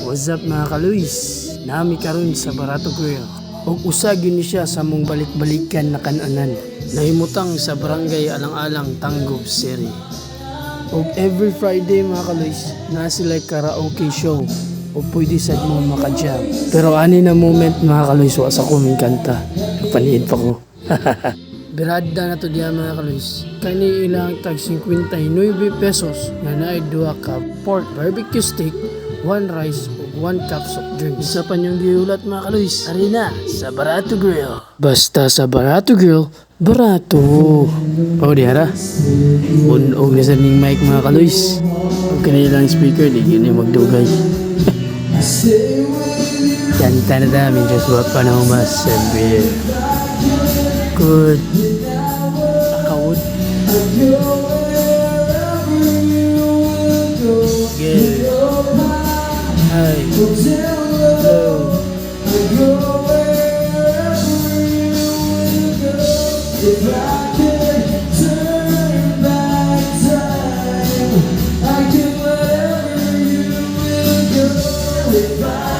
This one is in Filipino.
What's up mga kaluis? Nami karon sa Barato Grill. Og usag yun ni siya sa mong balik-balikan na kanunan. Nahimutang sa barangay Alang-Alang, Tanggob City. Og every Friday mga kaluis, na sila karaoke show. O pwede sad mo makajam. Pero ani na moment mga kaluis, wa sa kuming kanta. Paniid pa ko. Berada na to diya mga kaluis. Kani ilang tag 59 pesos na naay 2 ka pork barbecue steak, 1 rice ug 1 cup soft drink. Isa pa niyong giulat mga kaluis. Arena sa Barato Grill. Basta sa Barato Grill, barato. O diara. Unog na sa ning mic mga kaluis. Ang kanilang speaker di gini magdugay. Kanta na namin just what pa na humas and beer. Good. Akawod. Yeah. Hi. Hello. If I could turn back time, I could wherever you will go. If I